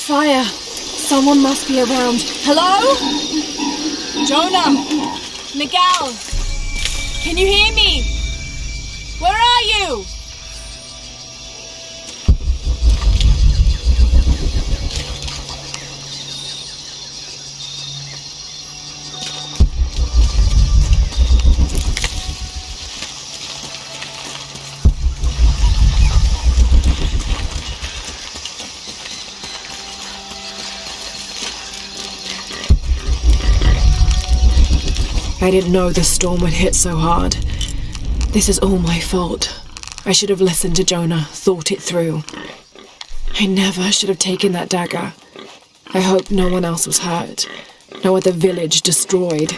Fire! Someone must be around. Hello? Jonah! Miguel! Can you hear me? Where are you? I didn't know the storm would hit so hard. This is all my fault. I should have listened to Jonah, thought it through. I never should have taken that dagger. I hope no one else was hurt. No other village destroyed.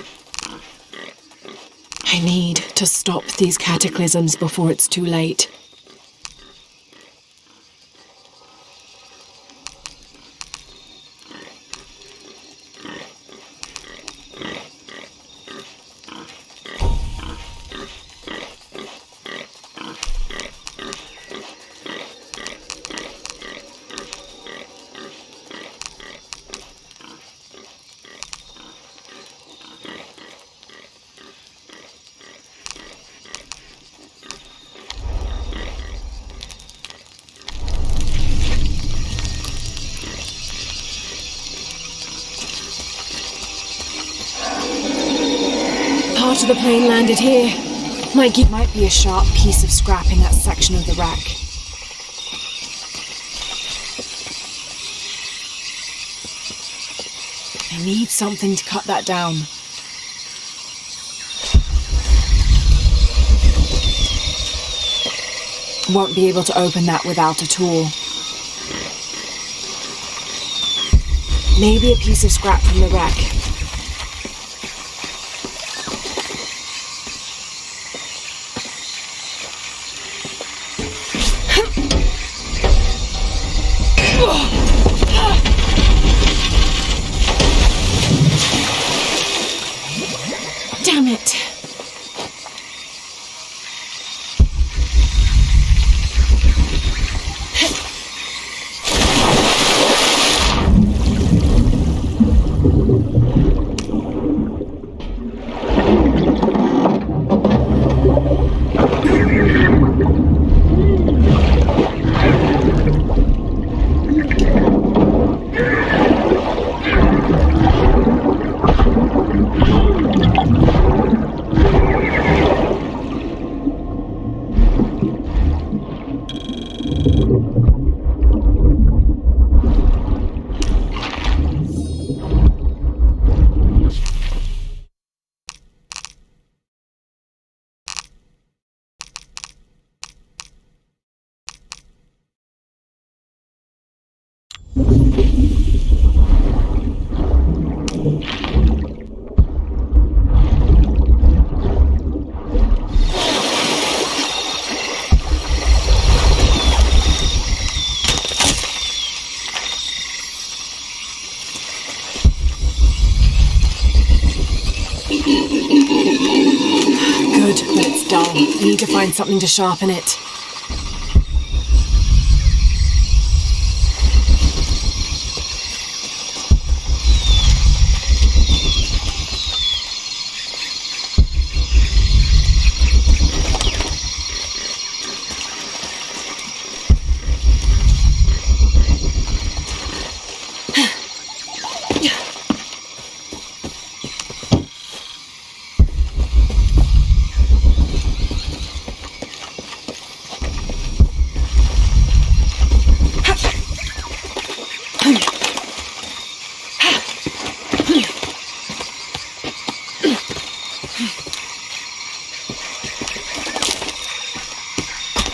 I need to stop these cataclysms before it's too late. Part of the plane landed here. Might be a sharp piece of scrap in that section of the wreck. I need something to cut that down. Won't be able to open that without a tool. Maybe a piece of scrap from the wreck. Damn it. Good, but it's dull. I need to find something to sharpen it.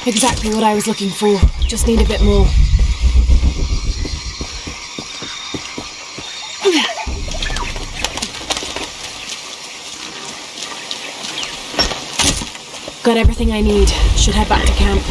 Exactly what I was looking for. Just need a bit more. Got everything I need. Should head back to camp.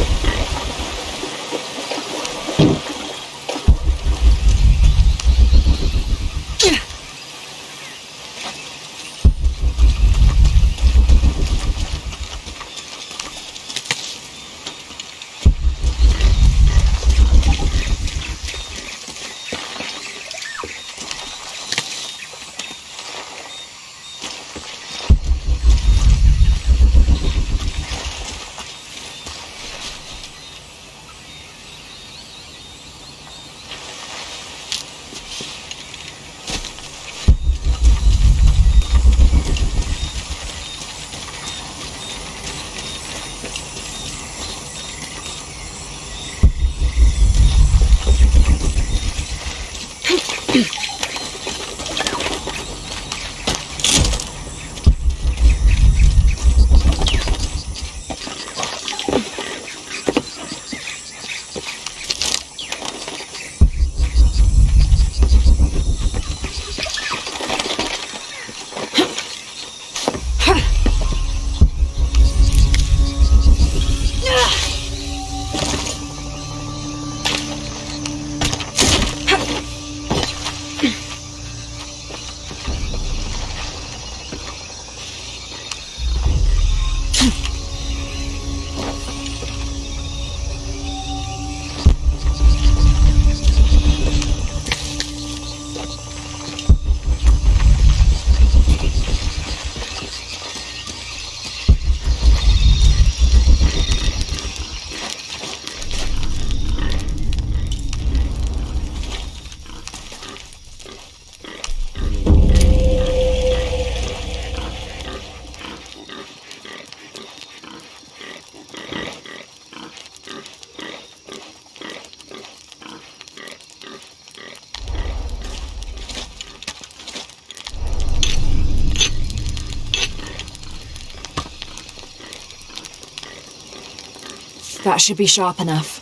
That should be sharp enough.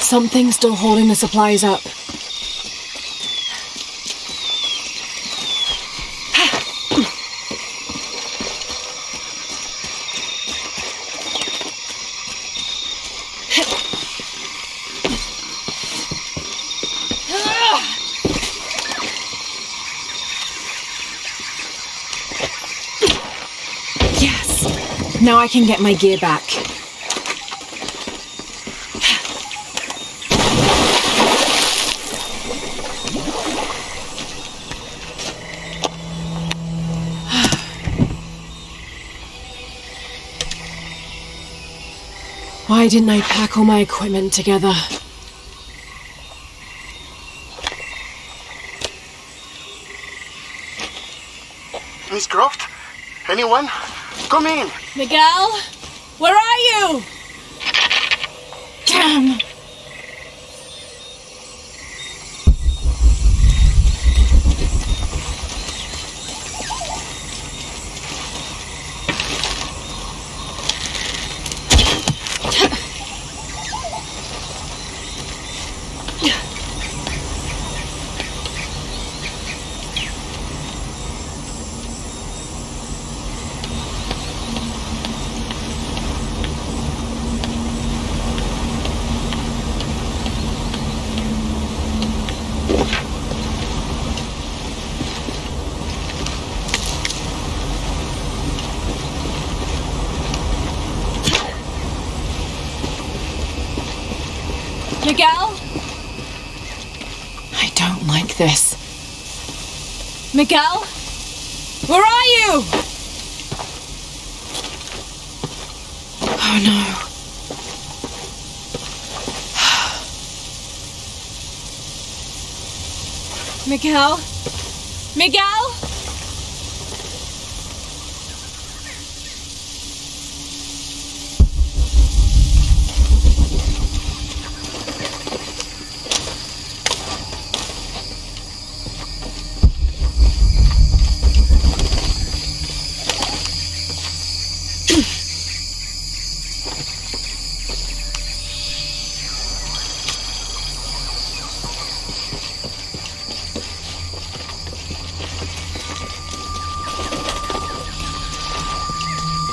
Something's still holding the supplies up. Yes! Now I can get my gear back. Why didn't I pack all my equipment together? Miss Croft? Anyone? Come in! Miguel? Where are you? Damn! Miguel? I don't like this. Miguel? Where are you? Oh no. Miguel? Miguel?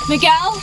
Miguel?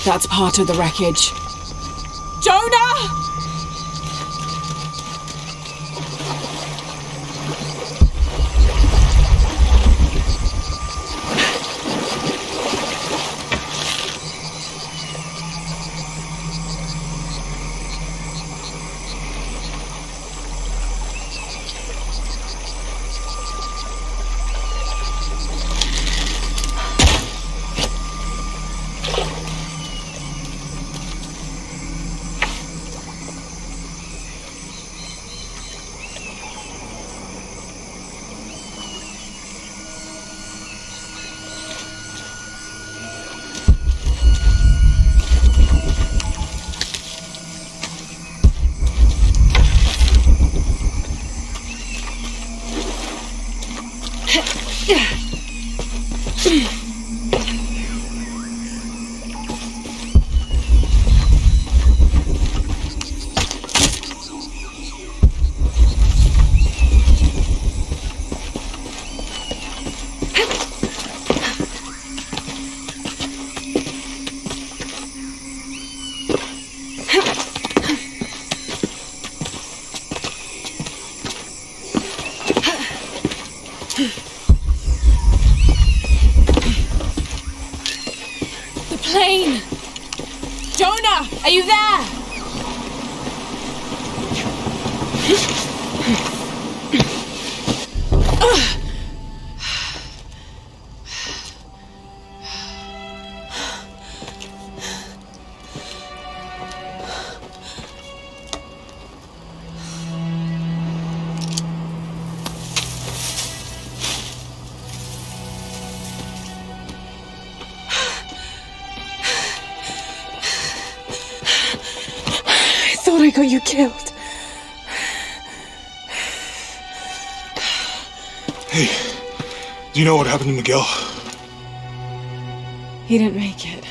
That's part of the wreckage. Jonah! Plane! Jonah, are you there? I got you killed. Hey, do you know what happened to Miguel? He didn't make it.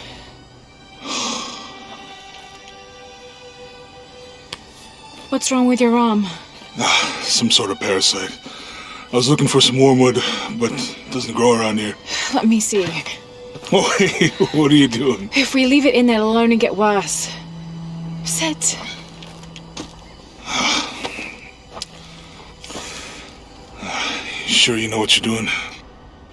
What's wrong with your arm? Some sort of parasite. I was looking for some wormwood, but it doesn't grow around here. Let me see. Oh, hey, what are you doing? If we leave it in there, it'll only get worse. Sit. Sure you know what you're doing?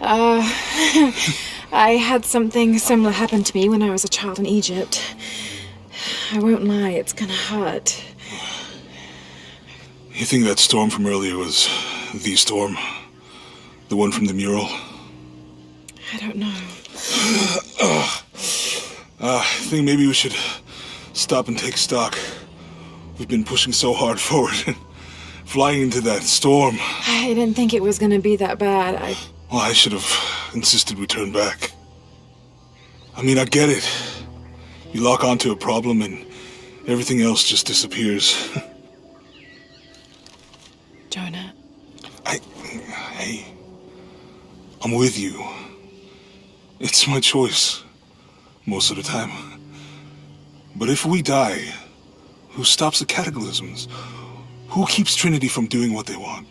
I had something similar happen to me when I was a child in Egypt. I won't lie, it's gonna hurt. You think that storm from earlier was the storm? The one from the mural? I don't know. I think maybe we should stop and take stock. We've been pushing so hard forward and flying into that storm. I didn't think it was gonna be that bad. Well, I should have insisted we turn back. I mean, I get it. You lock onto a problem and everything else just disappears. Jonah. Hey, I'm with you. It's my choice, most of the time. But if we die, who stops the cataclysms? Who keeps Trinity from doing what they want?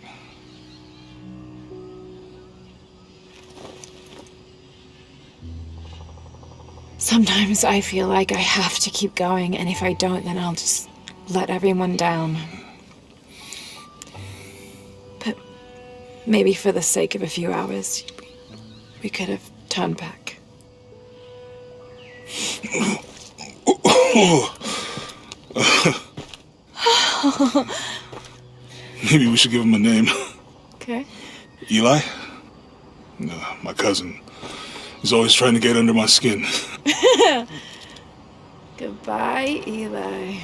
Sometimes I feel like I have to keep going, and if I don't, then I'll just let everyone down. But maybe for the sake of a few hours, we could have turned back. Maybe we should give him a name. Okay. Eli? No, my cousin. He's always trying to get under my skin. Goodbye, Eli.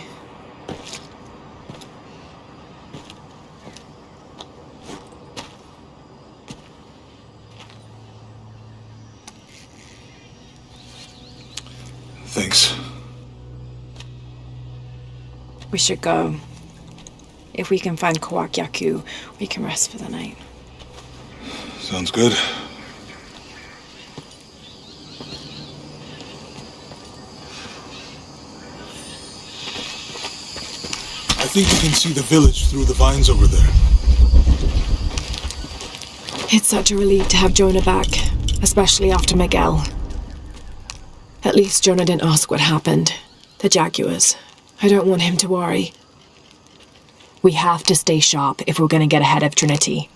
Thanks. We should go. If we can find Kawak Yaku, we can rest for the night. Sounds good. I think you can see the village through the vines over there. It's such a relief to have Jonah back, especially after Miguel. At least Jonah didn't ask what happened. The Jaguars. I don't want him to worry. We have to stay sharp if we're going to get ahead of Trinity.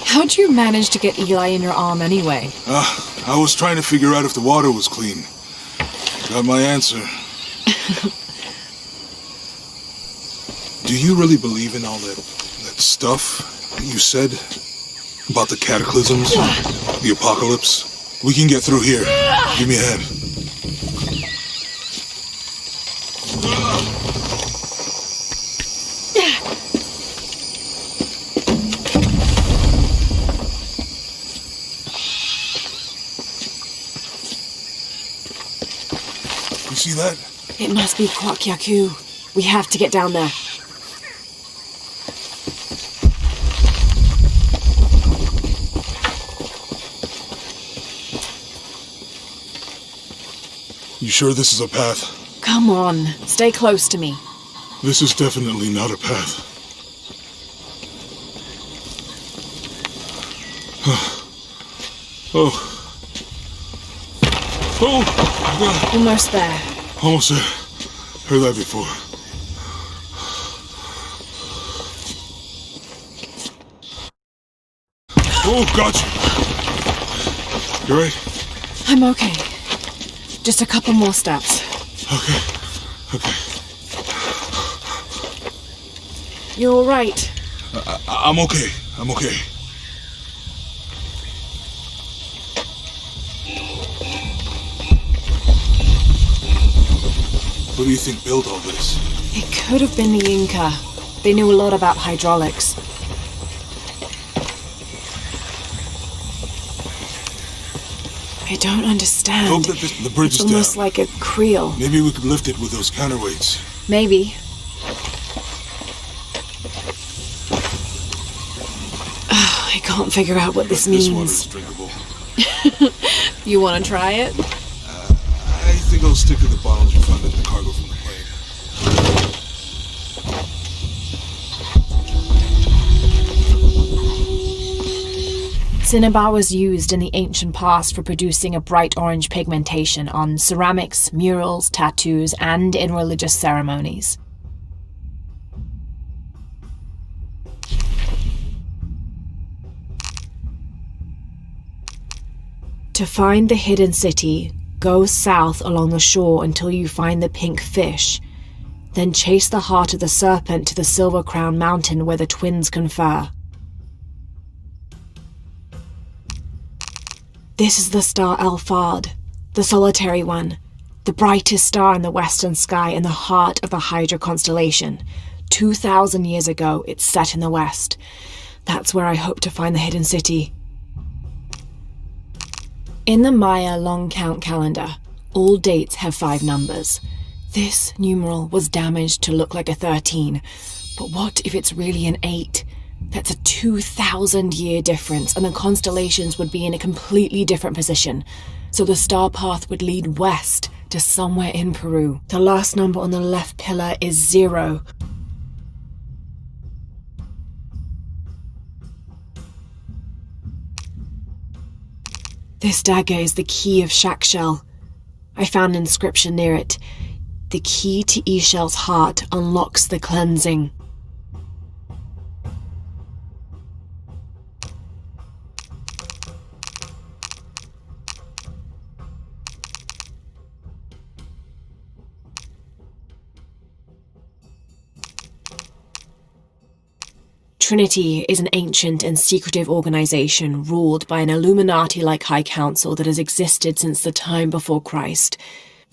How'd you manage to get Eli in your arm anyway? I was trying to figure out if the water was clean. Got my answer. Do you really believe in all that stuff that you said? About the cataclysms? The apocalypse? We can get through here. Give me a hand. You see that? It must be Kwakyaku. We have to get down there. You sure this is a path? Come on, stay close to me. This is definitely not a path. Oh. Oh! Almost there. Almost there. Heard that before. Oh, gotcha! You right? I'm okay. Just a couple more steps. Okay. You're all right. I'm okay. What do you think built all this? It could have been the Inca. They knew a lot about hydraulics. I don't understand. Hope that the bridge is down. It's almost like a creel. Maybe we could lift it with those counterweights. Maybe. I can't figure out what this means. This water's drinkable. You want to try it? I think I'll stick to the bottles you found in the cargo from the plane. Cinnabar was used in the ancient past for producing a bright orange pigmentation on ceramics, murals, tattoos, and in religious ceremonies. To find the hidden city, go south along the shore until you find the pink fish. Then chase the heart of the serpent to the Silver Crown Mountain where the twins confer. This is the star Alphard, the solitary one, the brightest star in the western sky in the heart of the Hydra constellation. 2,000 years ago, it's set in the west. That's where I hope to find the hidden city. In the Maya long count calendar, all dates have 5 numbers. This numeral was damaged to look like a 13, but what if it's really an 8? That's a 2,000-year difference, and the constellations would be in a completely different position. So the star path would lead west to somewhere in Peru. The last number on the left pillar is 0. This dagger is the key of Shakshel. I found an inscription near it. The key to Ishel's heart unlocks the cleansing. Trinity is an ancient and secretive organization ruled by an Illuminati-like High Council that has existed since the time before Christ.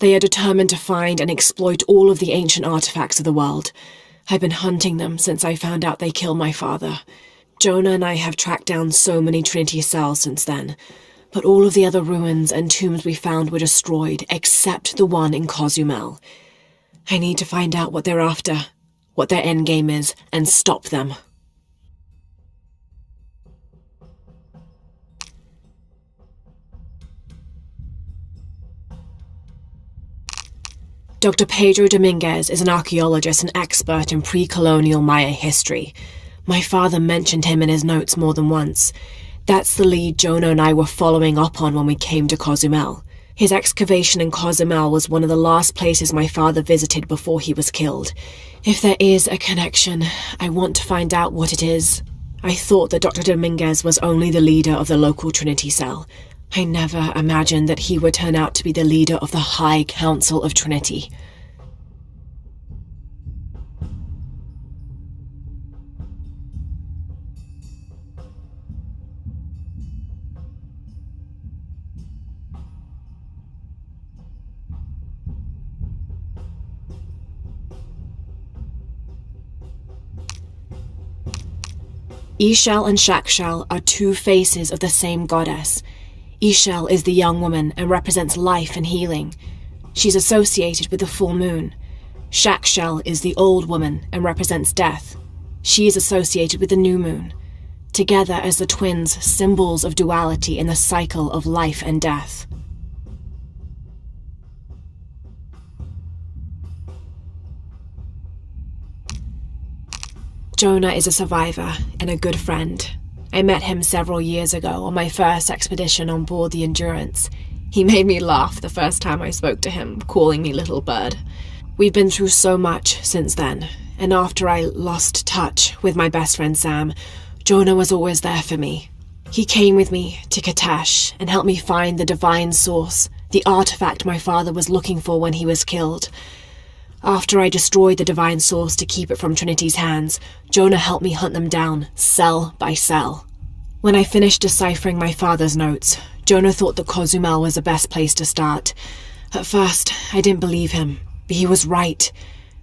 They are determined to find and exploit all of the ancient artifacts of the world. I've been hunting them since I found out they killed my father. Jonah and I have tracked down so many Trinity cells since then, but all of the other ruins and tombs we found were destroyed except the one in Cozumel. I need to find out what they're after, what their endgame is, and stop them. Dr. Pedro Dominguez is an archaeologist and expert in pre-colonial Maya history. My father mentioned him in his notes more than once. That's the lead Jonah and I were following up on when we came to Cozumel. His excavation in Cozumel was one of the last places my father visited before he was killed. If there is a connection, I want to find out what it is. I thought that Dr. Dominguez was only the leader of the local Trinity cell. I never imagined that he would turn out to be the leader of the High Council of Trinity. Ixchel and Shakshel are two faces of the same goddess. Ixchel is the young woman and represents life and healing. She's associated with the full moon. Shakshel is the old woman and represents death. She is associated with the new moon. Together as the twins, symbols of duality in the cycle of life and death. Jonah is a survivor and a good friend. I met him several years ago on my first expedition on board the Endurance. He made me laugh the first time I spoke to him, calling me Little Bird. We've been through so much since then, and after I lost touch with my best friend Sam, Jonah was always there for me. He came with me to Katesh and helped me find the divine source, the artifact my father was looking for when he was killed. After I destroyed the divine source to keep it from Trinity's hands, Jonah helped me hunt them down, cell by cell. When I finished deciphering my father's notes, Jonah thought that Cozumel was the best place to start. At first, I didn't believe him, but he was right.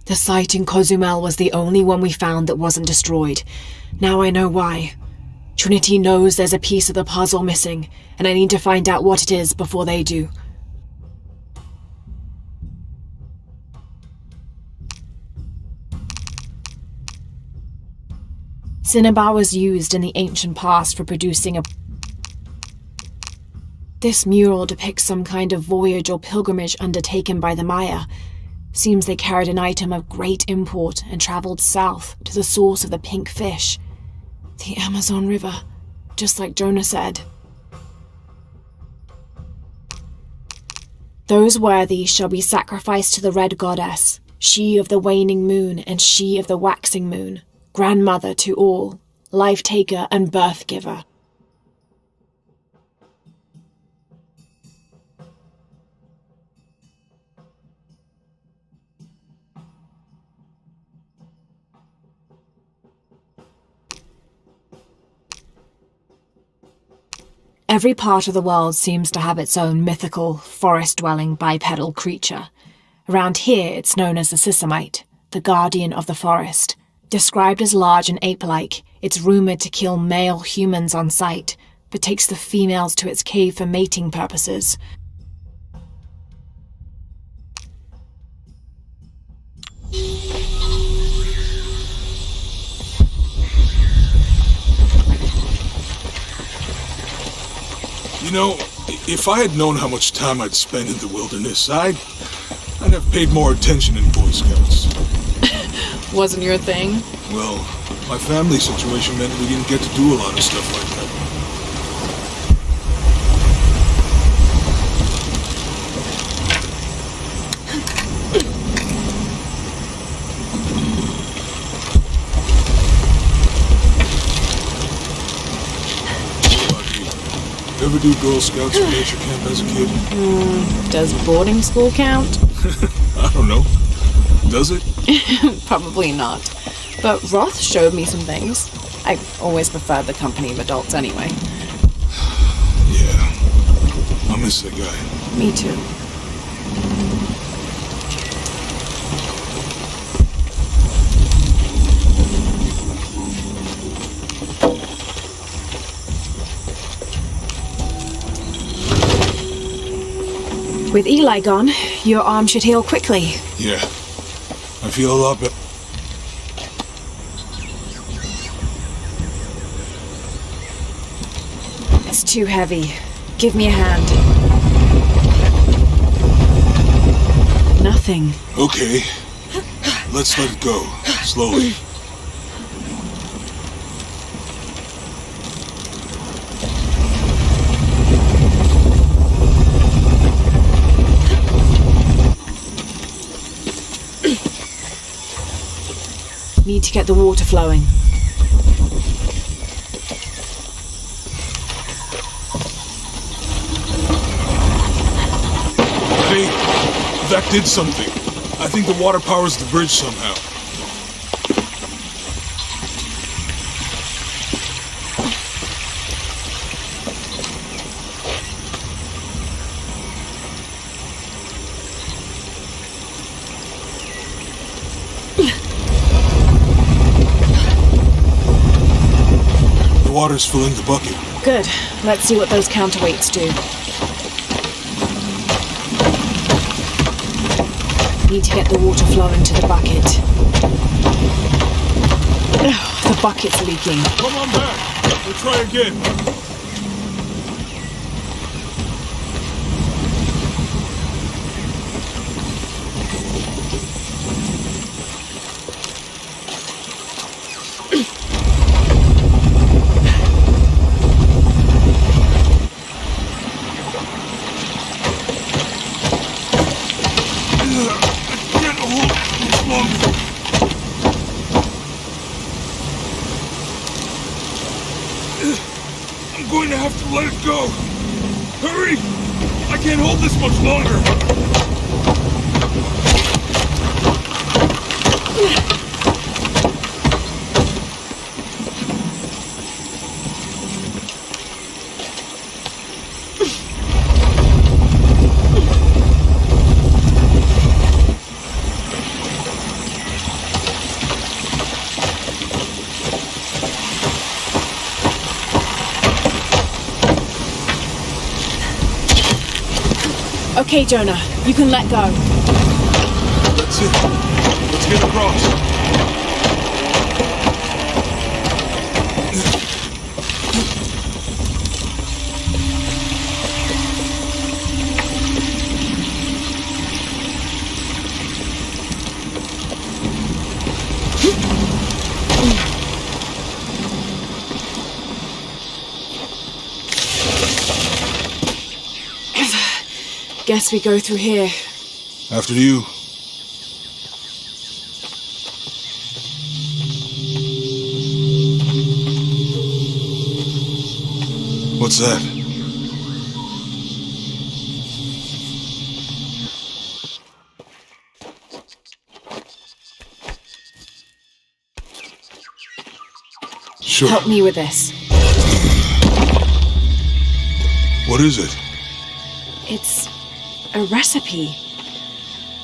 The site in Cozumel was the only one we found that wasn't destroyed. Now I know why. Trinity knows there's a piece of the puzzle missing, and I need to find out what it is before they do. Cinnabar was used in the ancient past for producing a... This mural depicts some kind of voyage or pilgrimage undertaken by the Maya. Seems they carried an item of great import and travelled south to the source of the pink fish. The Amazon River, just like Jonah said. Those worthy shall be sacrificed to the red goddess, she of the waning moon and she of the waxing moon, grandmother to all, life-taker and birth-giver. Every part of the world seems to have its own mythical, forest-dwelling bipedal creature. Around here it's known as the Sisamite, the guardian of the forest. Described as large and ape-like, it's rumoured to kill male humans on sight, but takes the females to its cave for mating purposes. You know, if I had known how much time I'd spend in the wilderness, I'd have paid more attention in Boy Scouts. Wasn't your thing? Well, my family situation meant we didn't get to do a lot of stuff like that. Ever do Girl Scouts or Nature Camp as a kid? Does boarding school count? I don't know. Does it? Probably not. But Roth showed me some things. I always preferred the company of adults anyway. Yeah. I miss that guy. Me too. With Eli gone, your arm should heal quickly. Yeah. I feel a lot better. It's too heavy. Give me a hand. Nothing. Okay. Let's let it go. Slowly. Need to get the water flowing. Hey, that did something. I think the water powers the bridge somehow. water's filling the bucket. Good. Let's see what those counterweights do. Need to get the water flowing to the bucket. Ugh, the bucket's leaking. Come on back. We'll try again. I'm going to have to let it go. Hurry! I can't hold this much longer. Okay, Jonah, you can let go. That's it. Let's get across. Guess we go through here. After you. What's that? Sure. Help me with this. What is it? It's a recipe.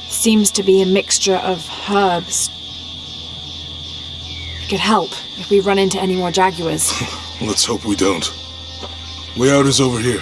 Seems to be a mixture of herbs. It could help if we run into any more jaguars. Let's hope we don't. Way out is over here.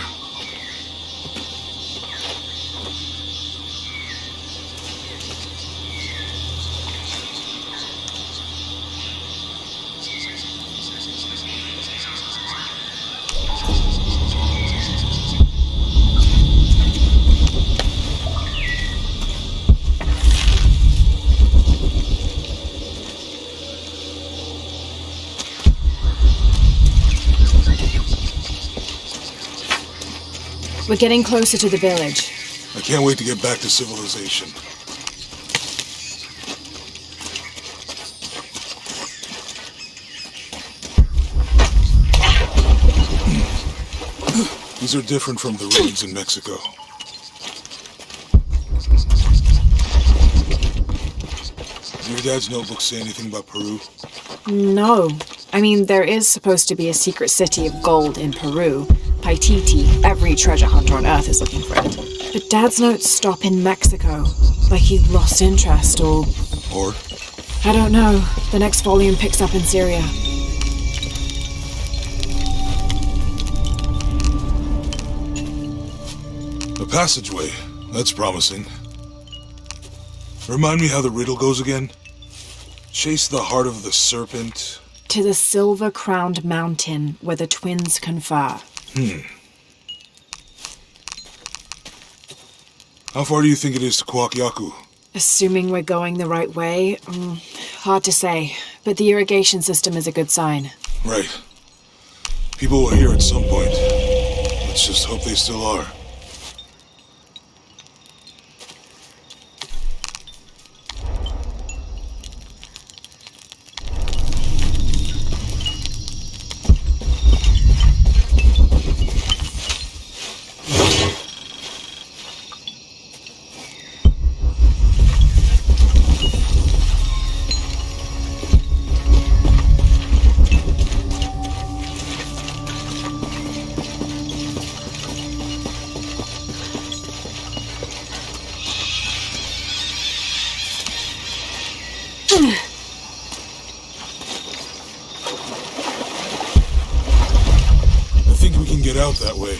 We're getting closer to the village. I can't wait to get back to civilization. These are different from the roads in Mexico. Did your dad's notebook say anything about Peru? No. I mean, there is supposed to be a secret city of gold in Peru. Paititi. Every treasure hunter on Earth is looking for it. But Dad's notes stop in Mexico. Like he lost interest or... Or? I don't know. The next volume picks up in Syria. A passageway. That's promising. Remind me how the riddle goes again? Chase the heart of the serpent... To the silver-crowned mountain where the twins confer. How far do you think it is to Kwakyaku? Assuming we're going the right way, hard to say. But the irrigation system is a good sign. Right. People were here at some point. Let's just hope they still are. out that way.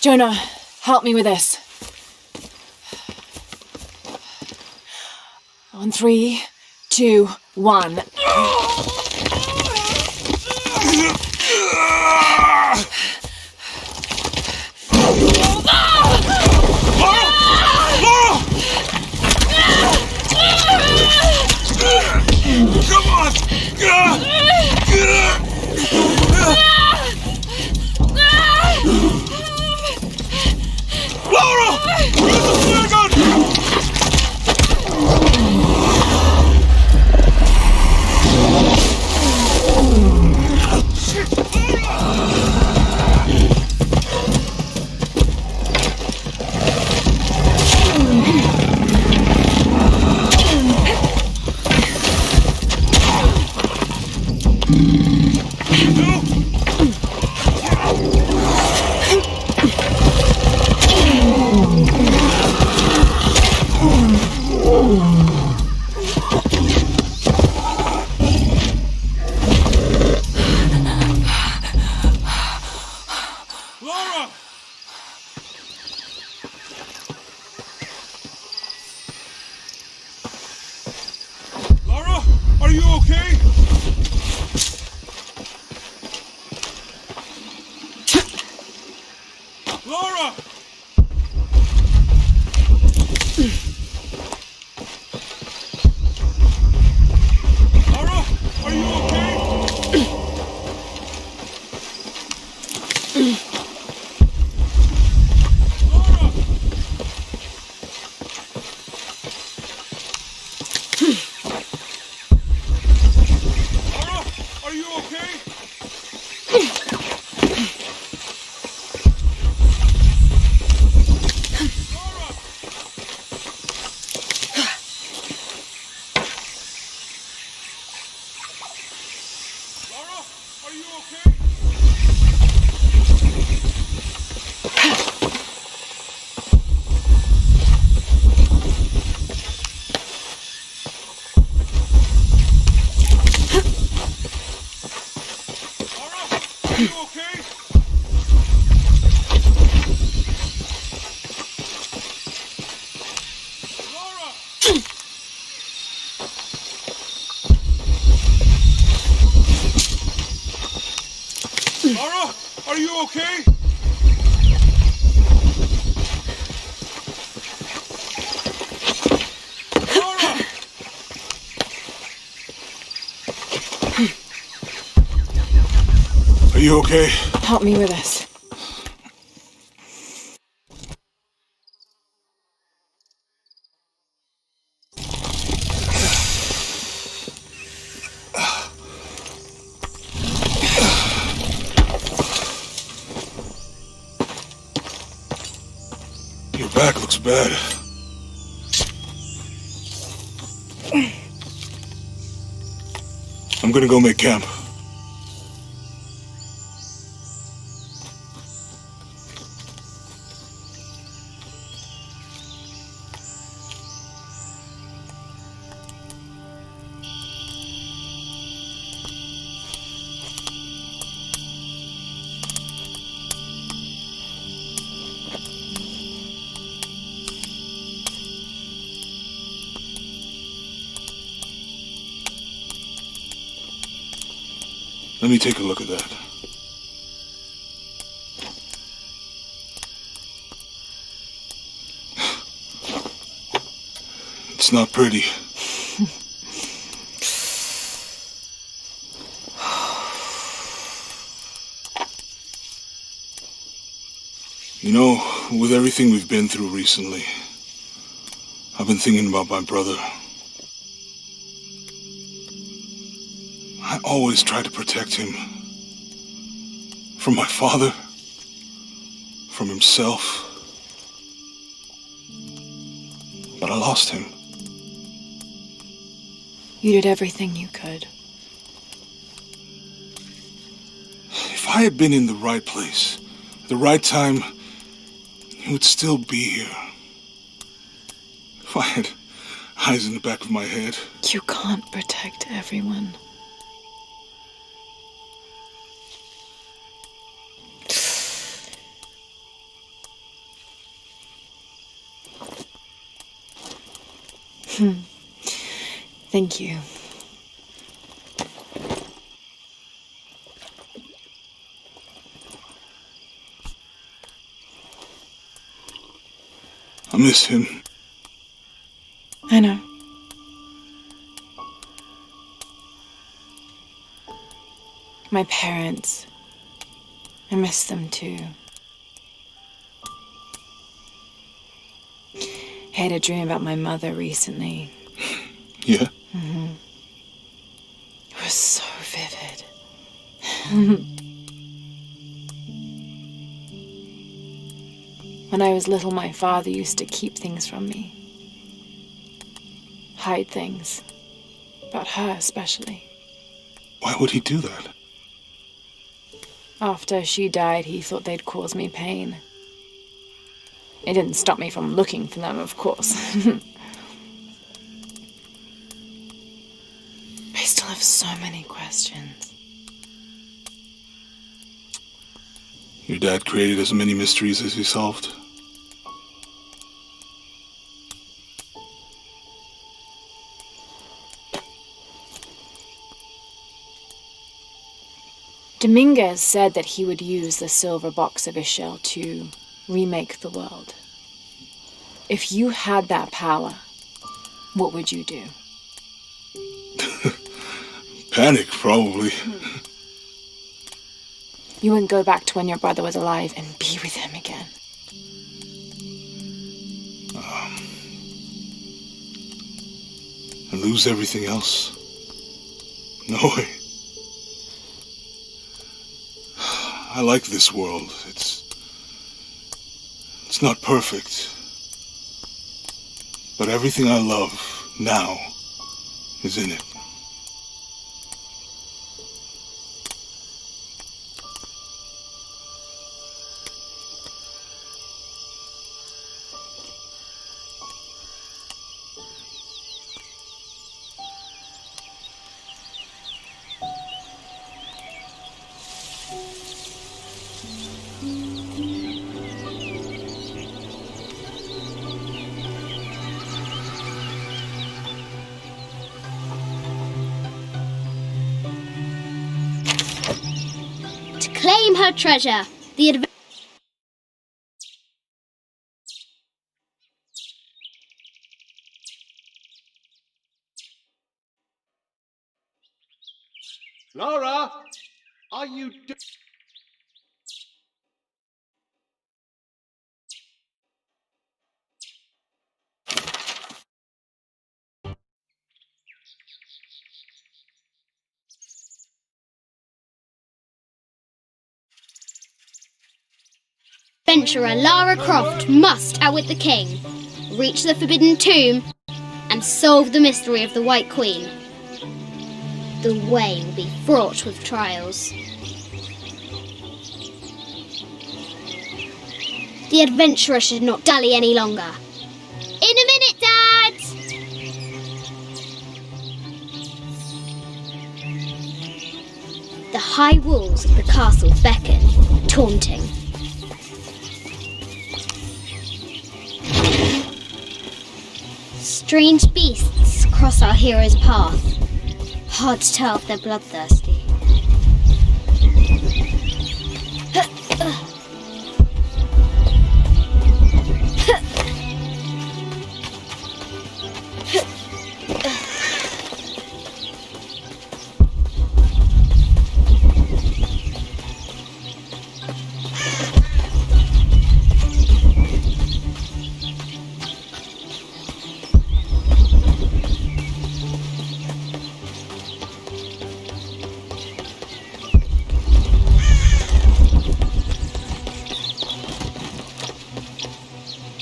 Jonah, help me with this. On 3, 2, 1. Come on! Lara! Use the flare gun! Lara! Lara, are you okay? Lara! Lara, are you okay? Lara! Lara, are you okay? Lara! Lara, are you okay? Lara, are you okay? Lara! Lara, are you okay? Lara! Are you okay? Help me with this. Your back looks bad. I'm gonna go make camp. Let me take a look at that. It's not pretty. You know, with everything we've been through recently, I've been thinking about my brother. I always tried to protect him. From my father. From himself. But I lost him. You did everything you could. If I had been in the right place, at the right time, he would still be here. If I had eyes in the back of my head. You can't protect everyone. Thank you. I miss him. I know. My parents. I miss them too. I had a dream about my mother recently. Yeah? It was so vivid. When I was little, my father used to keep things from me. Hide things. About her, especially. Why would he do that? After she died, he thought they'd cause me pain. It didn't stop me from looking for them, of course. I still have so many questions. Your dad created as many mysteries as he solved. Dominguez said that he would use the silver box of Ishel to remake the world. If you had that power, what would you do? Panic, probably. You wouldn't go back to when your brother was alive and be with him again. And lose everything else? No way. I like this world. It's not perfect. But everything I love now is in it. Claim her treasure. Lara, are you Adventurer Lara Croft must outwit the king, reach the Forbidden Tomb, and solve the mystery of the White Queen. The way will be fraught with trials. The adventurer should not dally any longer. In a minute, Dad! The high walls of the castle beckon, taunting. Strange beasts cross our hero's path. Hard to tell if they're bloodthirsty.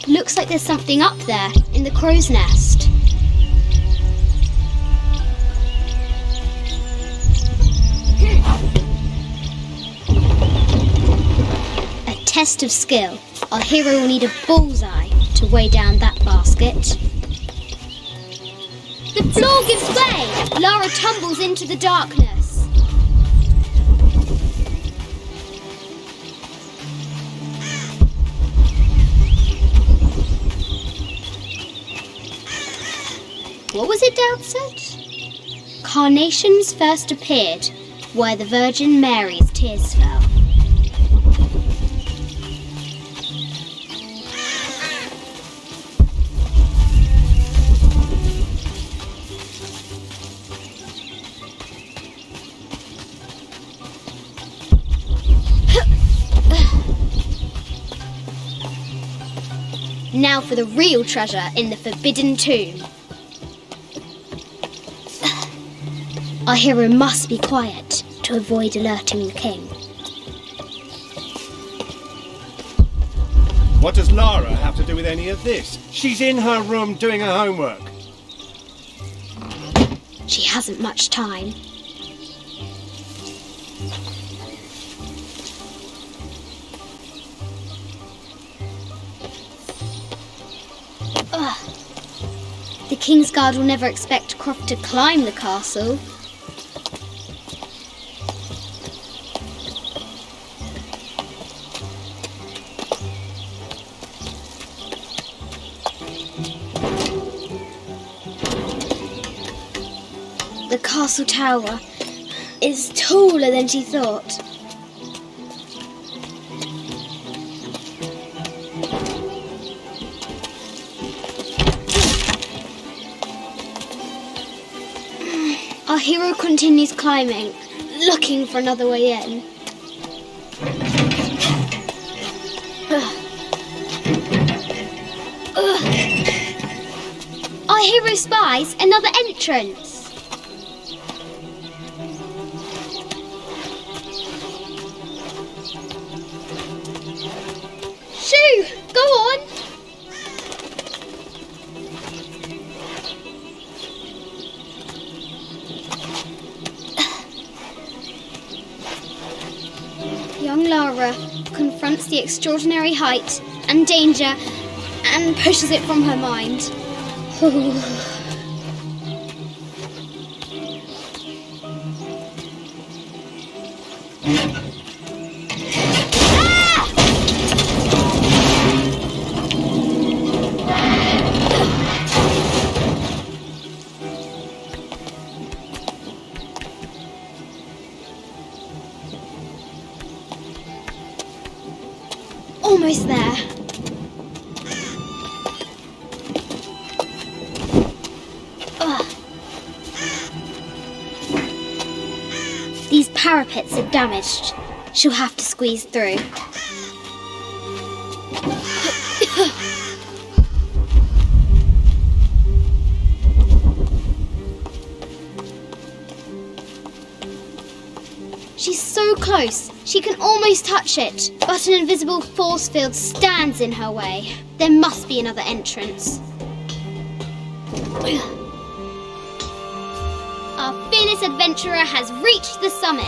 Looks like there's something up there in the crow's nest. A test of skill. Our hero will need a bullseye to weigh down that basket. The floor gives way! Lara tumbles into the darkness. What was it Dad said? Carnations first appeared where the Virgin Mary's tears fell. Now for the real treasure in the Forbidden Tomb. Our hero must be quiet to avoid alerting the king. What does Lara have to do with any of this? She's in her room doing her homework. She hasn't much time. The King's Guard will never expect Croft to climb the castle. The castle tower is taller than she thought. Our hero continues climbing, looking for another way in. Our hero spies another entrance. Shoo! Go on! Young Lara confronts the extraordinary height and danger and pushes it from her mind. Almost there. These parapets are damaged. She'll have to squeeze through. She's so close, she can almost touch it, but an invisible force field stands in her way. There must be another entrance. Our fearless adventurer has reached the summit.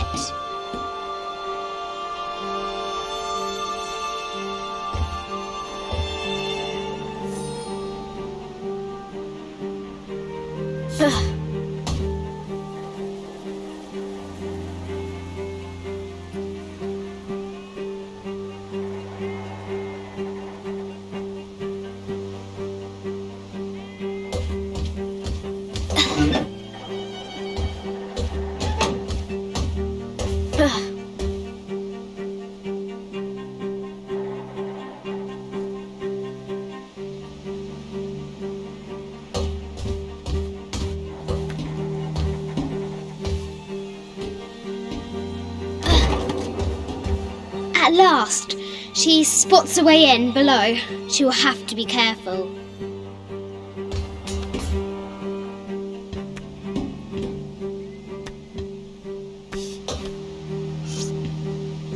At last, she spots a way in below. She will have to be careful.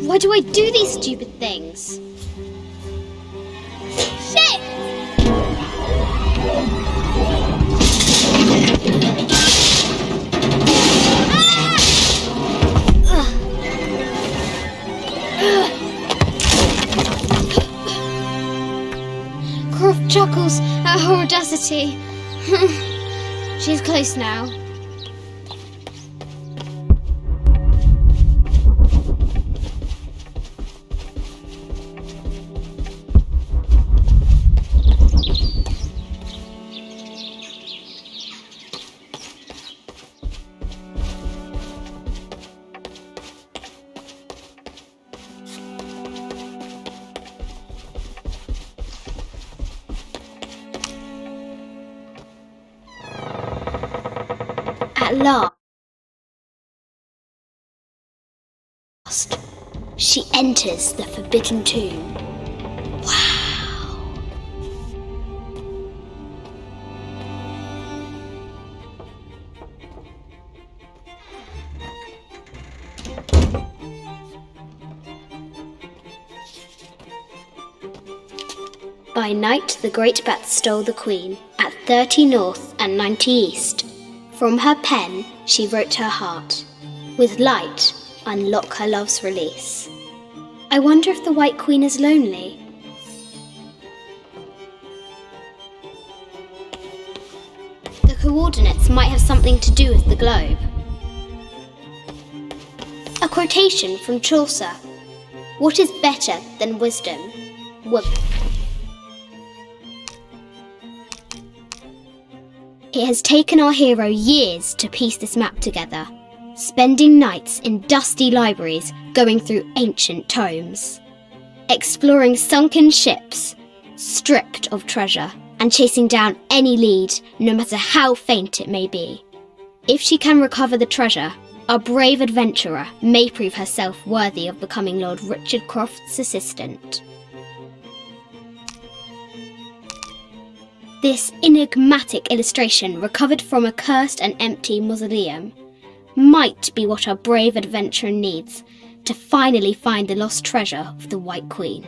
Why do I do these stupid things? Shit! Croft chuckles at her audacity. She's close now. At last, she enters the Forbidden Tomb. Wow! By night, the great bat stole the queen at 30 north and 90 east. From her pen, she wrote her heart. With light, unlock her love's release. I wonder if the White Queen is lonely. The coordinates might have something to do with the globe. A quotation from Chaucer. What is better than wisdom? It has taken our hero years to piece this map together, spending nights in dusty libraries going through ancient tomes, exploring sunken ships, stripped of treasure, and chasing down any lead, no matter how faint it may be. If she can recover the treasure, our brave adventurer may prove herself worthy of becoming Lord Richard Croft's assistant. This enigmatic illustration, recovered from a cursed and empty mausoleum, might be what our brave adventurer needs to finally find the lost treasure of the White Queen.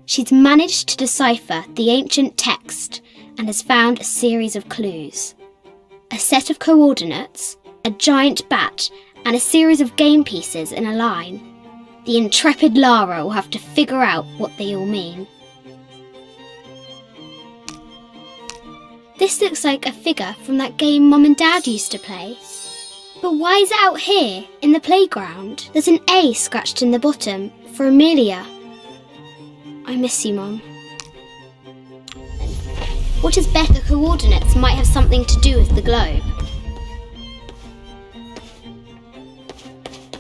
She's managed to decipher the ancient text and has found a series of clues. A set of coordinates, a giant bat, and a series of game pieces in a line. The intrepid Lara will have to figure out what they all mean. This looks like a figure from that game Mum and Dad used to play. But why is it out here, in the playground? There's an A scratched in the bottom, for Amelia. I miss you, Mum. What is better? The coordinates might have something to do with the globe.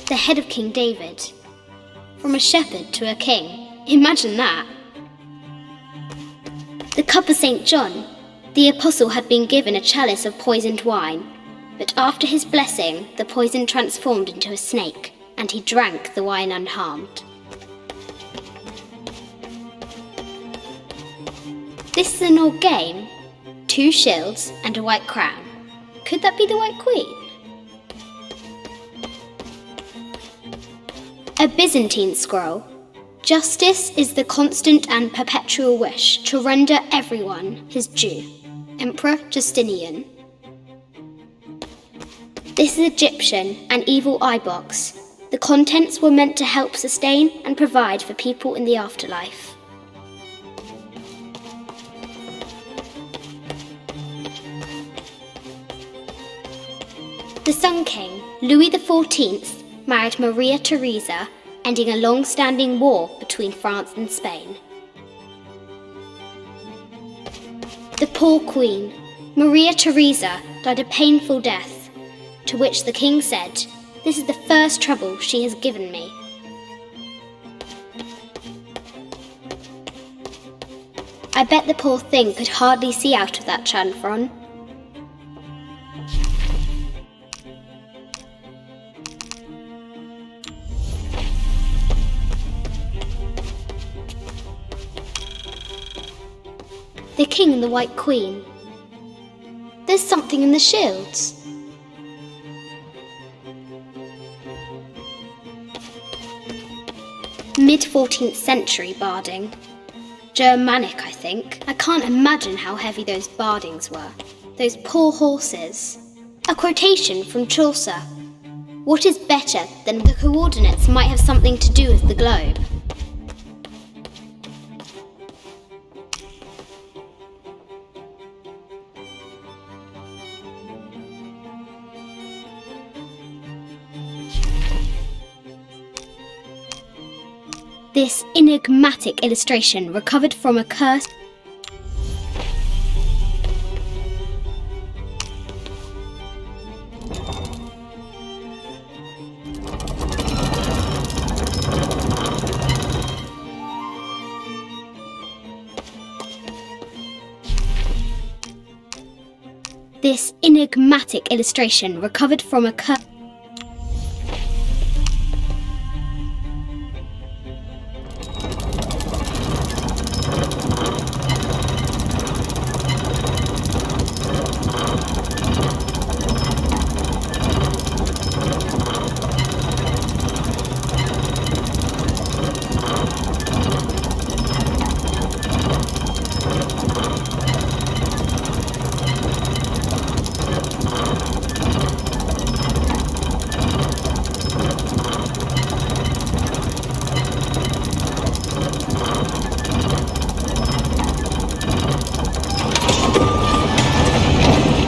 The head of King David. From a shepherd to a king. Imagine that. The cup of St. John. The apostle had been given a chalice of poisoned wine, but after his blessing, the poison transformed into a snake, and he drank the wine unharmed. This is an old game. 2 shields and a white crown. Could that be the White Queen? A Byzantine scroll. Justice is the constant and perpetual wish to render everyone his due. Emperor Justinian. This is Egyptian, an evil eye box. The contents were meant to help sustain and provide for people in the afterlife. The Sun King, Louis XIV, married Maria Theresa, ending a long-standing war between France and Spain. The poor Queen, Maria Theresa, died a painful death, to which the king said, "This is the first trouble she has given me." I bet the poor thing could hardly see out of that chanfron. The king and the White Queen. There's something in the shields. Mid-14th century barding. Germanic, I think. I can't imagine how heavy those bardings were. Those poor horses. A quotation from Chaucer. What is better than the coordinates might have something to do with the globe. This enigmatic illustration recovered from a cursed... This enigmatic illustration recovered from a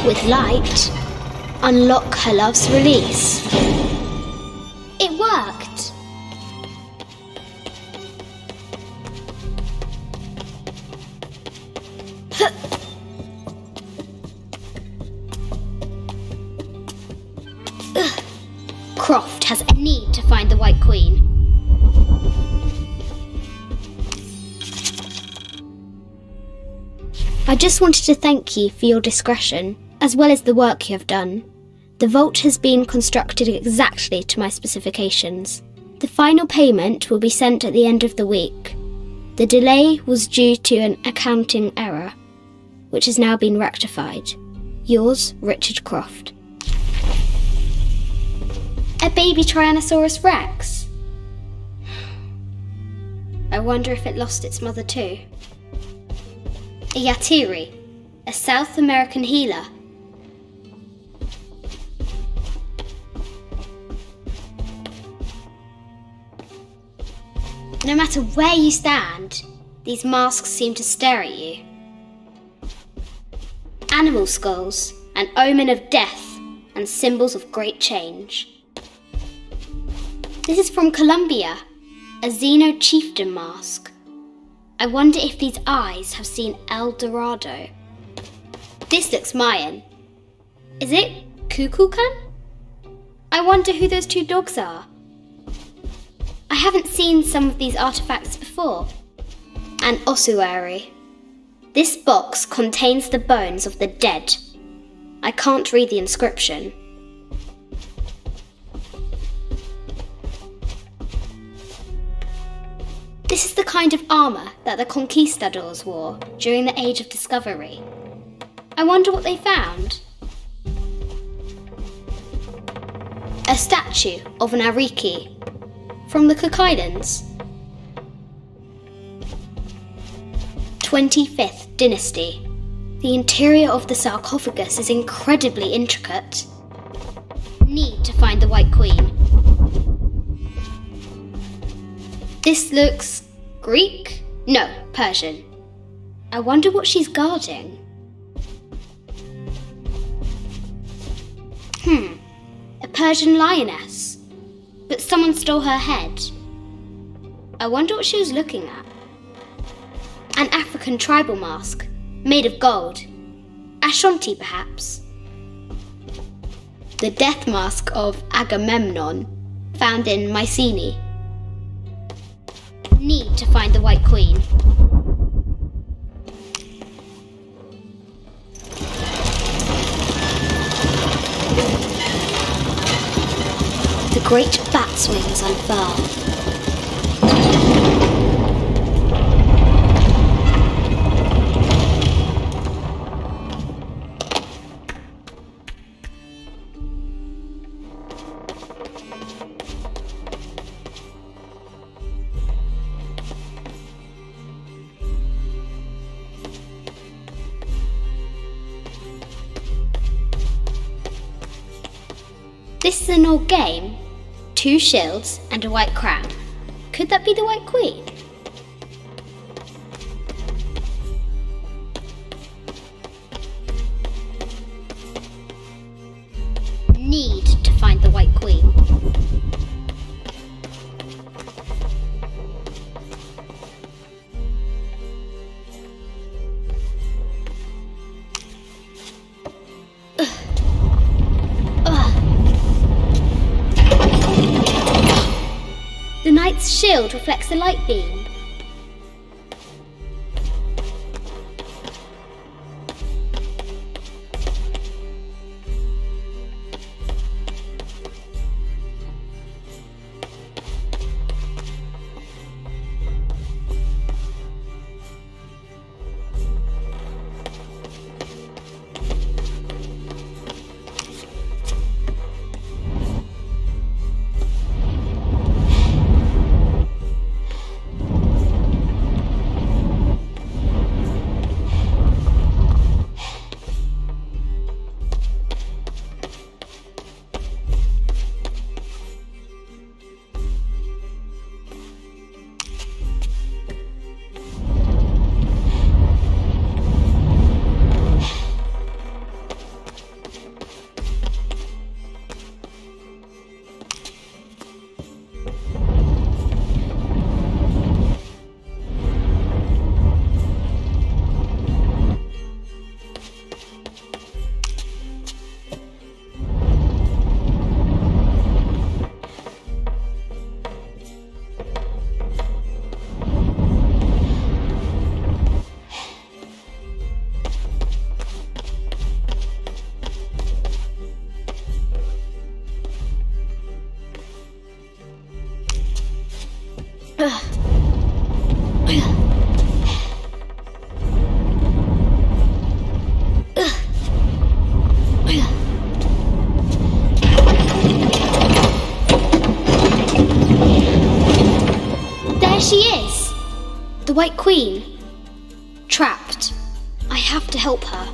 with light, unlock her love's release. It worked! Croft has a need to find the White Queen. I just wanted to thank you for your discretion, as well as the work you have done. The vault has been constructed exactly to my specifications. The final payment will be sent at the end of the week. The delay was due to an accounting error, which has now been rectified. Yours, Richard Croft. A baby Tyrannosaurus Rex? I wonder if it lost its mother too. A Yatiri, a South American healer. No matter where you stand, these masks seem to stare at you. Animal skulls, an omen of death and symbols of great change. This is from Colombia, a Xeno chieftain mask. I wonder if these eyes have seen El Dorado. This looks Mayan. Is it Kukulkan? I wonder who those two dogs are. I haven't seen some of these artifacts before. An ossuary. This box contains the bones of the dead. I can't read the inscription. This is the kind of armour that the conquistadors wore during the Age of Discovery. I wonder what they found. A statue of an Ariki from the Cook Islands. 25th Dynasty. The interior of the sarcophagus is incredibly intricate. Need to find the White Queen. This looks Greek? No, Persian. I wonder what she's guarding. A Persian lioness. But someone stole her head. I wonder what she was looking at. An African tribal mask, made of gold. Ashanti, perhaps. The death mask of Agamemnon, found in Mycenae. Need to find the White Queen. The great bat's wings unfurl. This is an old game. 2 shields and a white crown. Could that be the White Queen? Need to find the White Queen. Queen's shield reflects the light beam. There she is! The White Queen. Trapped. I have to help her.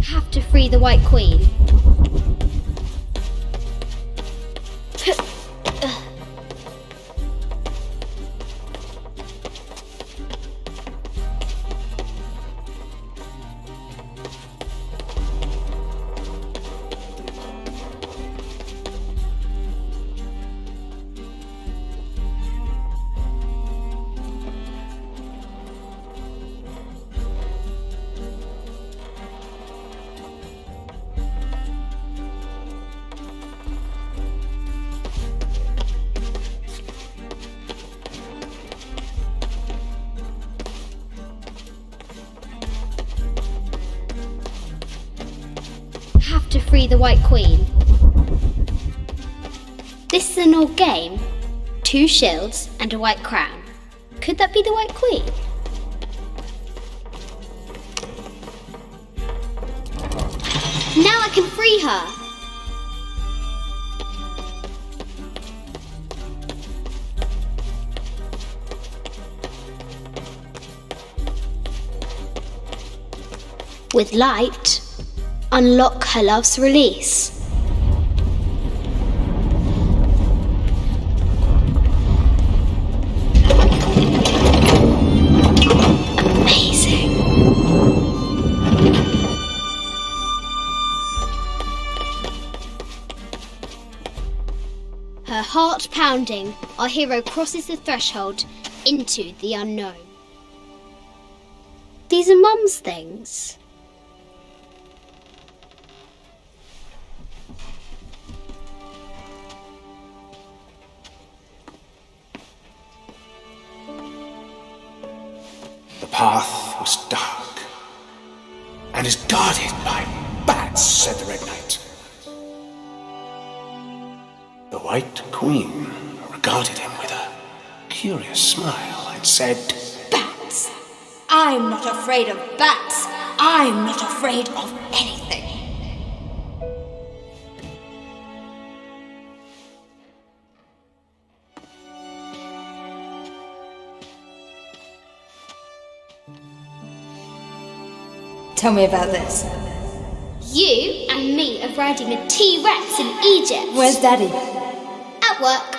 Have to free the White Queen. Have to free the White Queen. This is an old game. 2 shields and a white crown. Could that be the White Queen? Now I can free her! With light, unlock her love's release. Amazing. Her heart pounding, our hero crosses the threshold into the unknown. These are Mum's things. The path was dark and is guarded by bats, said the Red Knight. The White Queen regarded him with a curious smile and said, Bats! I'm not afraid of bats! I'm not afraid of anything! Tell me about this. You and me are riding a T-Rex in Egypt. Where's Daddy? At work.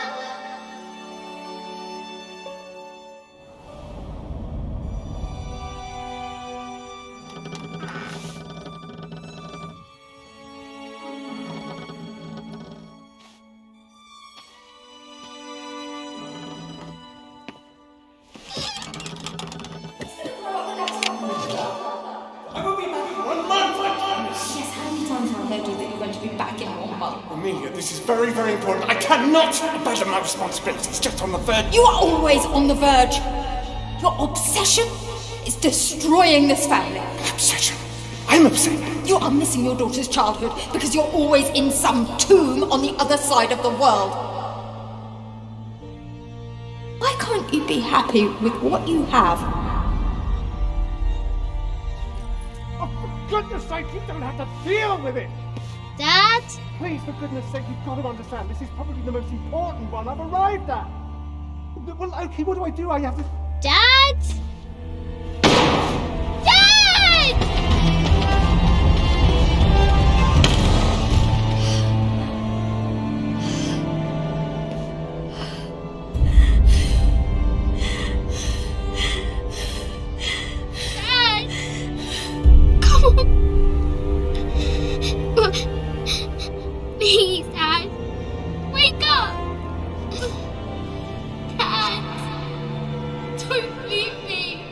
Amelia, this is very, very important. I cannot abandon my responsibilities just on the verge. You are always on the verge. Your obsession is destroying this family. Obsession? I'm upset. You are missing your daughter's childhood because you're always in some tomb on the other side of the world. Why can't you be happy with what you have? Oh, for goodness sake, you don't have to deal with it! Dad? Please, for goodness sake, you've got to understand, this is probably the most important one I've arrived at. Well, okay, what do? I have to... Dad? Dad! Dad! Come on. Please, Dad. Wake up. Dad. Don't leave me.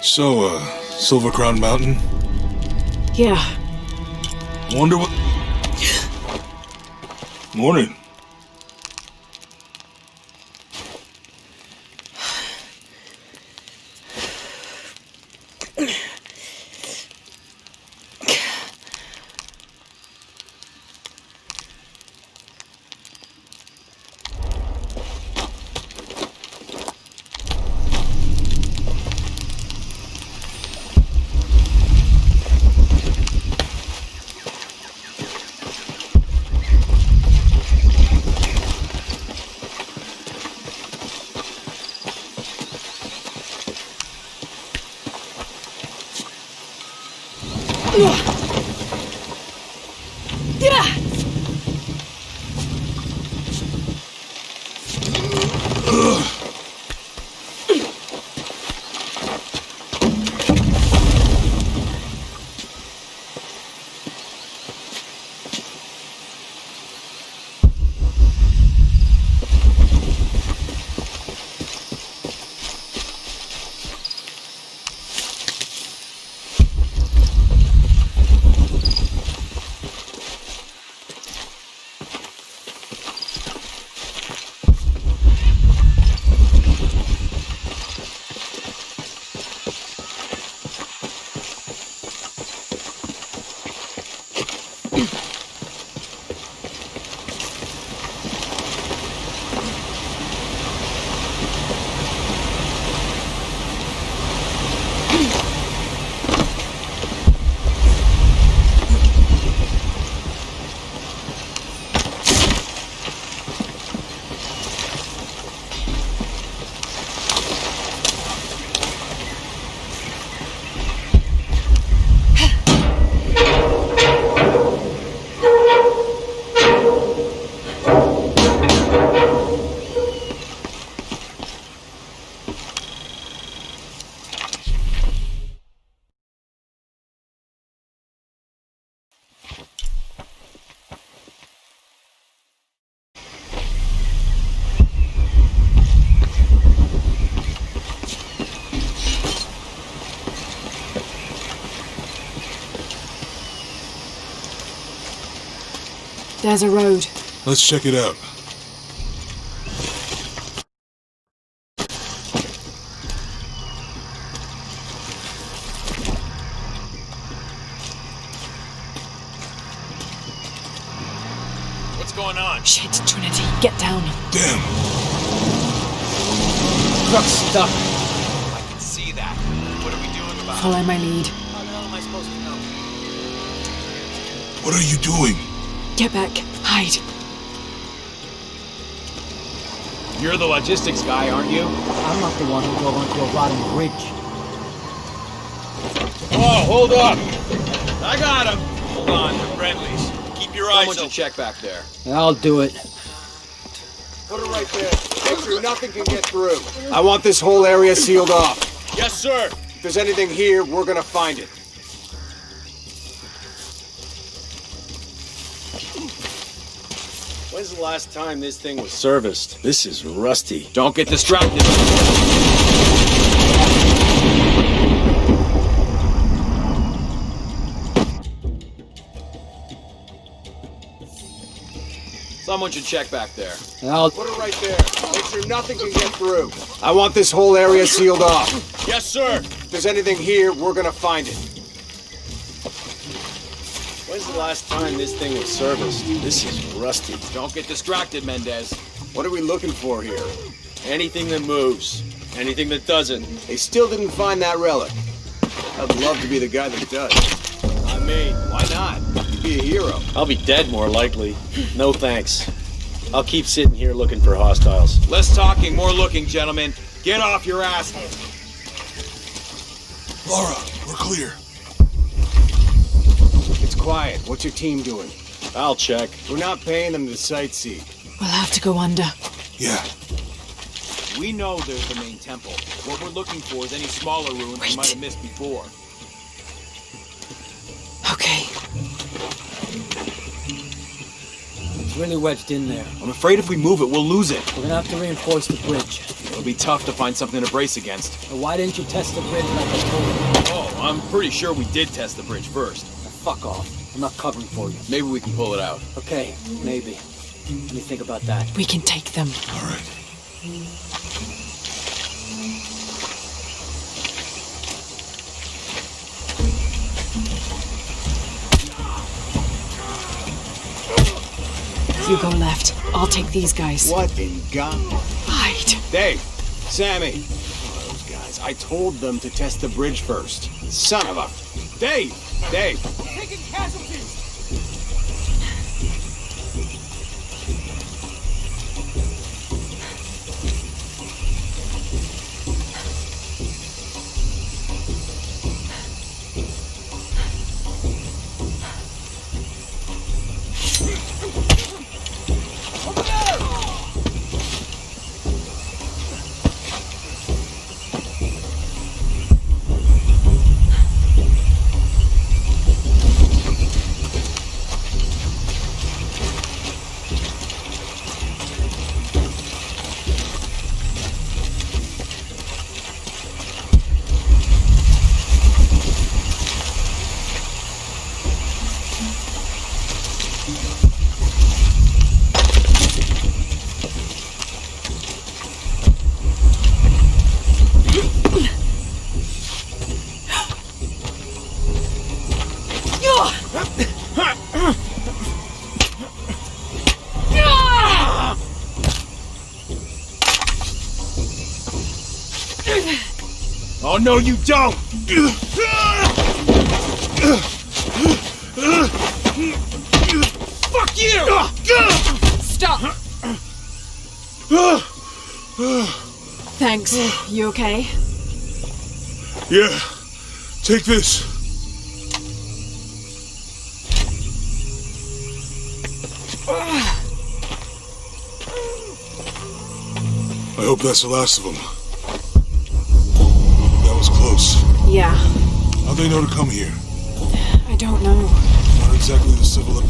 So, Silver Crown Mountain? Yeah. Wonder what... Morning. There's a road. Let's check it out. What's going on? Shit, Trinity, get down. Damn. Truck's stuck. I can see that. Follow my lead. How the hell am I supposed to know? What are you doing? Get back. Hide. You're the logistics guy, aren't you? I'm not the one who drove onto a rotting bridge. Oh, hold up! I got him! Hold on, they're friendlies. Keep your eyes open. Check back there. I'll do it. Put it right there. Make sure nothing can get through. I want this whole area sealed off. Yes, sir! If there's anything here, we're gonna find it. When's the last time this thing was serviced? This is rusty. Don't get distracted. Someone should check back there. I'll... Put it right there. Make sure nothing can get through. I want this whole area sealed off. Yes, sir! If there's anything here, we're gonna find it. When's the last time this thing was serviced? This is rusty. Don't get distracted, Mendez. What are we looking for here? Anything that moves. Anything that doesn't. They still didn't find that relic. I'd love to be the guy that does. I mean, Why not? You'd be a hero. I'll be dead more likely. No thanks. I'll keep sitting here looking for hostiles. Less talking, more looking, gentlemen. Get off your ass. Lara, we're clear. It's quiet. What's your team doing? I'll check. We're not paying them to sightsee. We'll have to go under. Yeah. We know there's the main temple. What we're looking for is any smaller ruins we might have missed before. Okay. It's really wedged in there. I'm afraid if we move it, we'll lose it. We're gonna have to reinforce the bridge. It'll be tough to find something to brace against. But why didn't you test the bridge like I told you? Oh, I'm pretty sure we did test the bridge first. Now, fuck off. I'm not covering for you. Maybe we can pull it out. Okay, maybe. Let me think about that. We can take them. All right. You go left. I'll take these guys. What in God? Hide. Dave, Sammy. Oh, those guys. I told them to test the bridge first. Son of a... Dave! Dave! Taking casualties! Oh, no, you don't! Fuck you! Stop! Thanks. You okay? Yeah. Take this. I hope that's the last of them. That was close. Yeah. How'd they know to come here? I don't know. Not exactly the civil...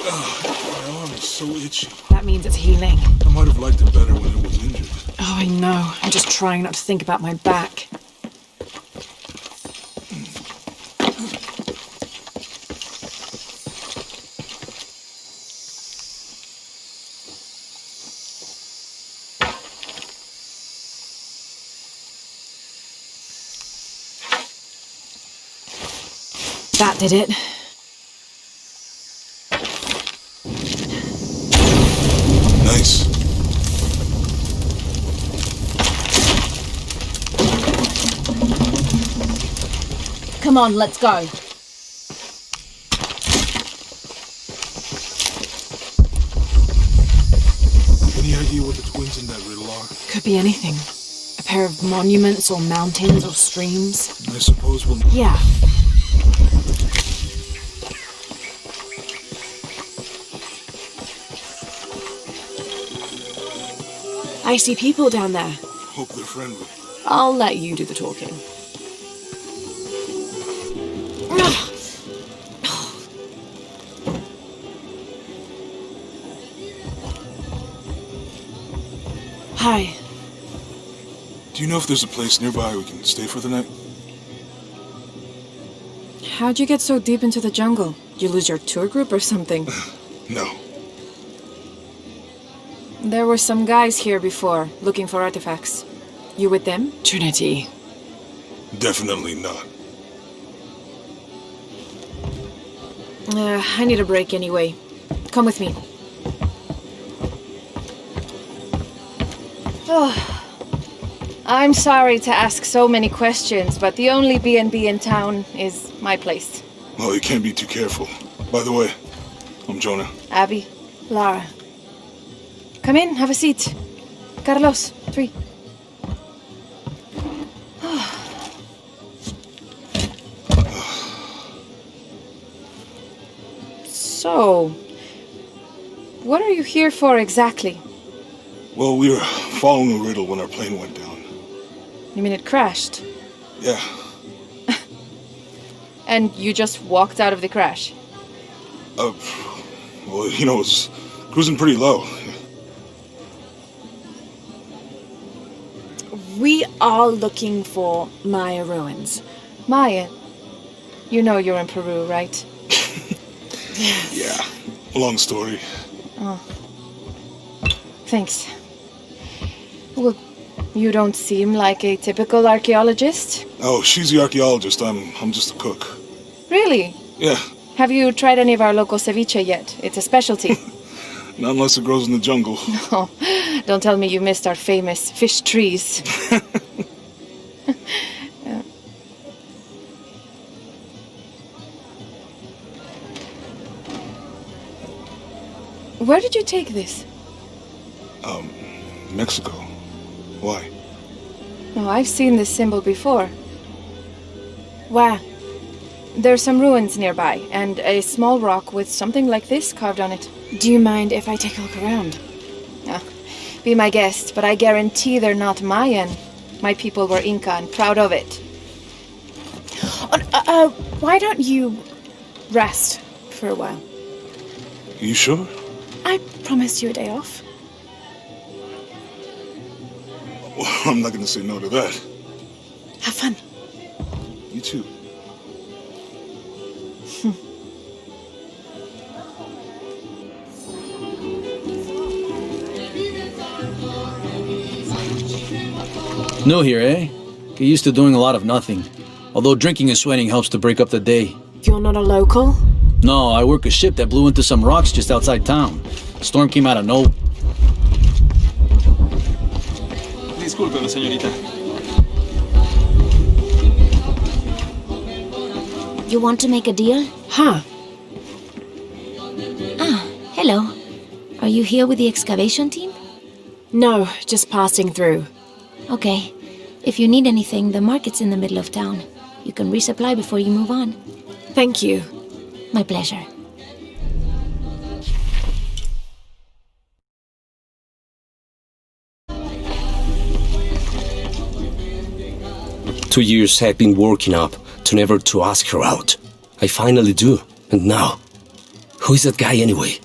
My arm is so itchy. That means it's healing. I might have liked it better when it was injured. Oh, I know. I'm just trying not to think about my back. Did it? Nice. Come on, let's go. Any idea what the twins in that riddle are? Could be anything. A pair of monuments or mountains or streams. I suppose we'll... Yeah. I see people down there. Hope they're friendly. I'll let you do the talking. Hi. Do you know if there's a place nearby we can stay for the night? How'd you get so deep into the jungle? You lose your tour group or something? No. There were some guys here before, looking for artifacts. You with them? Trinity. Definitely not. I need a break anyway. Come with me. Oh, I'm sorry to ask so many questions, but the only B&B in town is my place. Well, you can't be too careful. By the way, I'm Jonah. Abby, Lara. Come in, have a seat. Carlos, 3. So, what are you here for exactly? Well, we were following a riddle when our plane went down. You mean it crashed? Yeah. And you just walked out of the crash? Well, you know, it was cruising pretty low. We are looking for Maya ruins. Maya? You know you're in Peru, right? Yeah. Long story. Oh. Thanks. Well, you don't seem like a typical archaeologist. Oh, she's the archaeologist. I'm just a cook. Really? Yeah. Have you tried any of our local ceviche yet? It's a specialty. Not unless it grows in the jungle. Oh, don't tell me you missed our famous fish trees. Yeah. Where did you take this? Mexico. Why? Oh, I've seen this symbol before. Where? There's some ruins nearby, and a small rock with something like this carved on it. Do you mind if I take a look around? Yeah, be my guest, but I guarantee they're not Mayan. My people were Inca and proud of it. Why don't you rest for a while? You sure? I promised you a day off. Well, I'm not gonna say no to that. Have fun. You too. New here, eh? Get used to doing a lot of nothing. Although drinking and sweating helps to break up the day. You're not a local? No, I work a ship that blew into some rocks just outside town. The storm came out of nowhere. Discúlpeme, señorita. You want to make a deal? Huh. Ah, hello. Are you here with the excavation team? No, just passing through. Okay. If you need anything, the market's in the middle of town. You can resupply before you move on. Thank you. My pleasure. Two years I've been working up to never to ask her out. I finally do. And now, who is that guy anyway?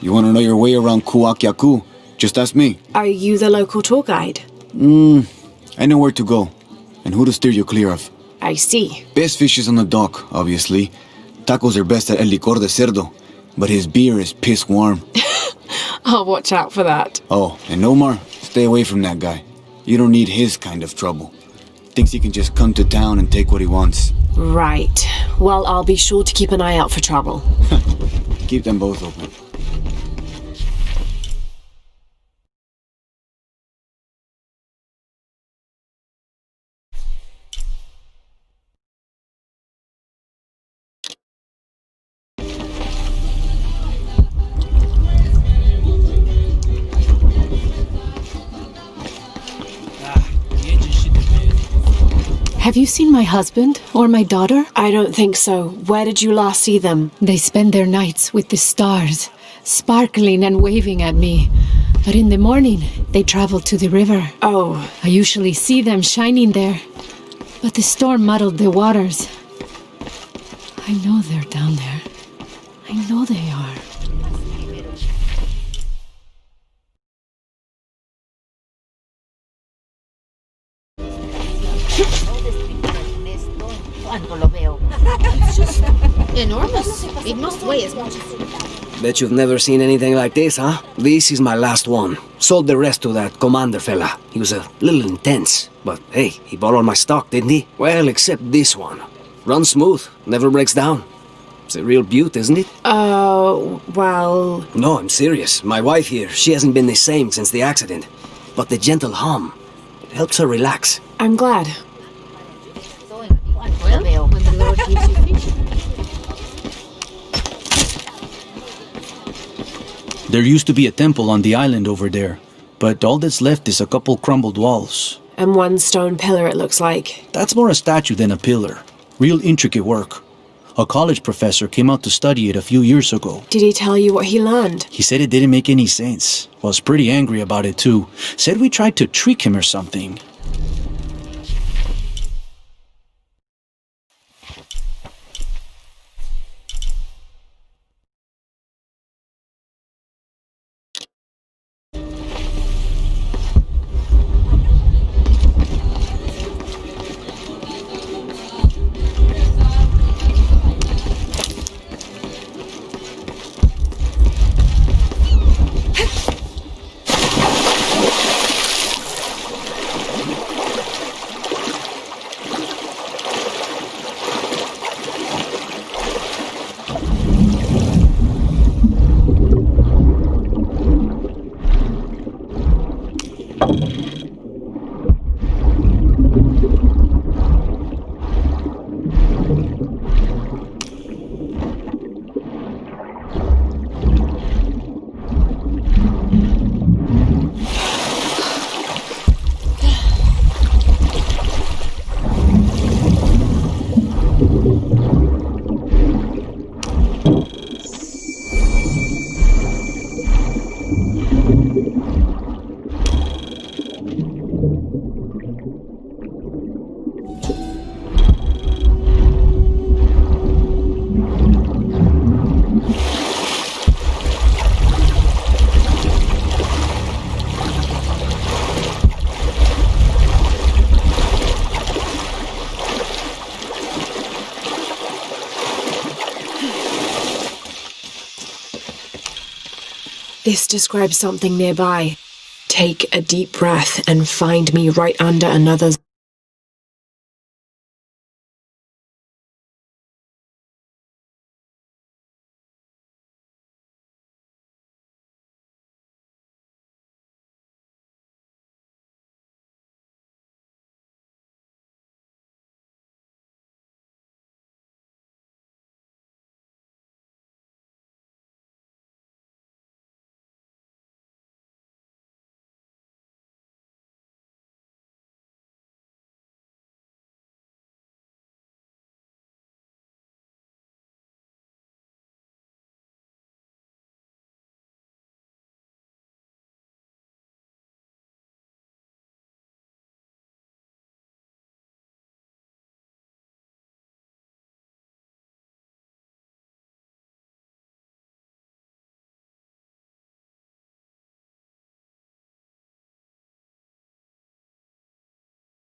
You want to know your way around Kuakyaku? Just ask me. Are you the local tour guide? I know where to go, and who to steer you clear of. I see. Best fish is on the dock, obviously. Tacos are best at El Licor de Cerdo, but his beer is piss warm. I'll watch out for that. Oh, and Omar, stay away from that guy. You don't need his kind of trouble. Thinks he can just come to town and take what he wants. Right. Well, I'll be sure to keep an eye out for trouble. Keep them both open. Have you seen my husband or my daughter? I don't think so. Where did you last see them? They spend their nights with the stars, sparkling and waving at me. But in the morning, they travel to the river. Oh. I usually see them shining there. But the storm muddled the waters. I know they're down there. I know they are. It's just enormous. It must weigh as much as... Bet you've never seen anything like this, huh? This is my last one. Sold the rest to that commander fella. He was a little intense, but hey, he bought all my stock, didn't he? Well, except this one. Runs smooth, never breaks down. It's a real beaut, isn't it? Well... No, I'm serious. My wife here, she hasn't been the same since the accident. But the gentle hum, it helps her relax. I'm glad. Well, when the Lord gives you fish. There used to be a temple on the island over there, but all that's left is a couple crumbled walls. And one stone pillar, it looks like. That's more a statue than a pillar. Real intricate work. A college professor came out to study it a few years ago. Did he tell you what he learned? He said it didn't make any sense. Was pretty angry about it too. Said we tried to trick him or something. This describes something nearby. Take a deep breath and find me right under another's